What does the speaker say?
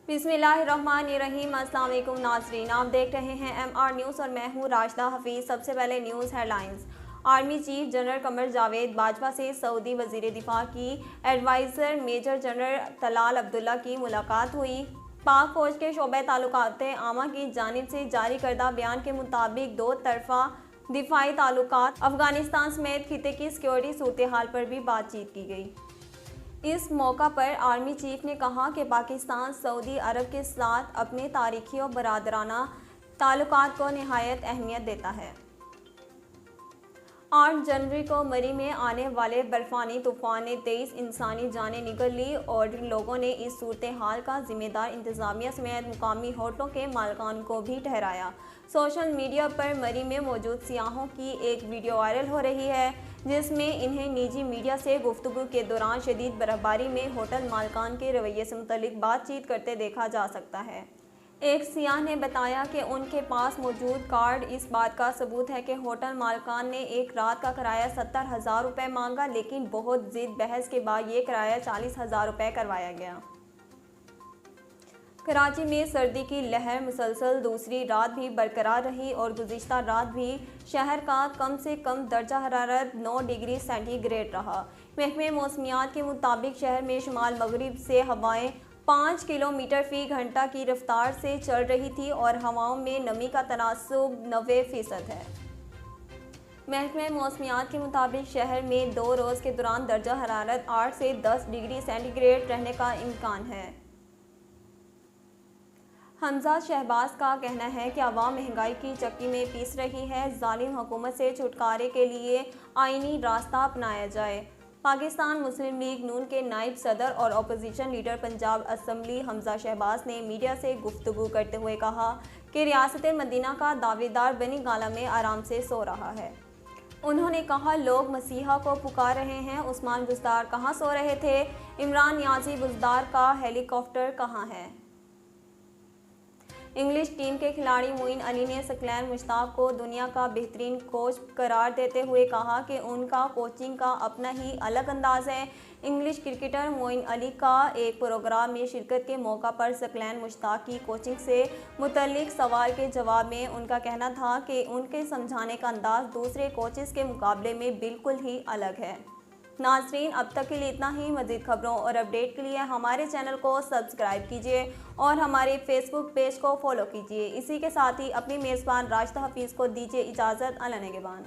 बिस्मिल्लाहिर्रहमानिर्रहीम। अस्सलाम वालेकुम नाज़रीन, आप देख रहे हैं MR न्यूज़ और मैं हूं राशिदा हफीज़। सबसे पहले news headlines. Army chief general Qamar Javed Bajwa से सऊदी वज़ीर दिफा की advisor major general Talal Abdullah की मुलाकात हुई। पाक फौज के शोबे ताल्लुकात आमा की जानिब से जारी करदा बयान के मुताबिक दो तरफा दिफाई ताल्लुकात, अफगानिस्तान समेत खिते की सिक्योरिटी सूरत हाल पर भी बातचीत की गई। इस मौका पर आर्मी चीफ ने कहा कि पाकिस्तान सऊदी अरब के साथ अपने तारीखी और बरादराना ताल्लुकात को निहायत अहमियत देता है। 8 जनवरी को मरी में आने वाले बर्फानी तूफान ने 23 इंसानी जानें निगल ली और लोगों ने इस सूरत हाल का जिम्मेदार इंतजामिया समेत मुकामी होटलों के मालिकान को भी ठहराया। सोशल मीडिया पर मरी में मौजूद सियाहों की एक वीडियो वायरल हो रही है, जिसमें इन्हें निजी मीडिया से गुफ्तगू के दौरान शदीद बर्फबारी में होटल मालिकान के रवैये से मुतल्लिक बातचीत करते देखा जा सकता है। एक सियाह ने बताया कि उनके पास मौजूद कार्ड इस बात का सबूत है कि होटल मालिकान ने एक रात का किराया 70,000 रुपये मांगा, लेकिन बहुत जिद बहस के बाद ये किराया 40,000 रुपये करवाया गया। कराची में सर्दी की लहर मुसलसल दूसरी रात भी बरकरार रही और गुज़िश्ता रात भी शहर का कम से कम दर्जा हरारत 9 डिग्री सेंटीग्रेड रहा। महकमे मौसमियात के मुताबिक शहर में शुमाल मगरिब से हवाएं 5 किलोमीटर फ़ी घंटा की रफ्तार से चल रही थी और हवाओं में नमी का तनासुब 90% है। महकमे मौसमियात के मुताबिक शहर में 2 रोज़ के दौरान दर्जा हरारत 8 से 10 डिग्री सेंटीग्रेड रहने का इम्कान है। हमजा शहबाज का कहना है कि अवाम महंगाई की चक्की में पीस रही है, जालिम हुकूमत से छुटकारे के लिए आईनी रास्ता अपनाया जाए। पाकिस्तान मुस्लिम लीग नून के नायब सदर और opposition leader Punjab assembly Hamza Shahbaz ने मीडिया से गुफ्तगू करते हुए कहा कि रियासत मदीना का दावेदार बनी गाला में आराम से सो रहा है। उन्होंने कहा, लोग मसीहा को पुकार रहे हैं, उस्मान बुज़दार कहाँ सो रहे थे? इमरान नियाज़ी बुज़दार का हेलीकॉप्टर कहाँ है? इंग्लिश टीम के खिलाड़ी मोइन अली ने सकलैन मुश्ताक को दुनिया का बेहतरीन कोच करार देते हुए कहा कि उनका कोचिंग का अपना ही अलग अंदाज है। इंग्लिश क्रिकेटर मोइन अली का एक प्रोग्राम में शिरकत के मौका पर सकलैन मुश्ताक की कोचिंग से मुतल्लिक सवाल के जवाब में उनका कहना था कि उनके समझाने का अंदाज दूसरे कोचेस के मुकाबले में बिल्कुल ही अलग है। नाज़रीन, अब तक के लिए इतना ही। मज़ीद खबरों और अपडेट के लिए हमारे चैनल को सब्सक्राइब कीजिए और हमारे फेसबुक पेज को फॉलो कीजिए। इसी के साथ ही अपनी मेज़बान राशिदा हफीज़ को दीजिए इजाज़त। अल्लाह निगहबान।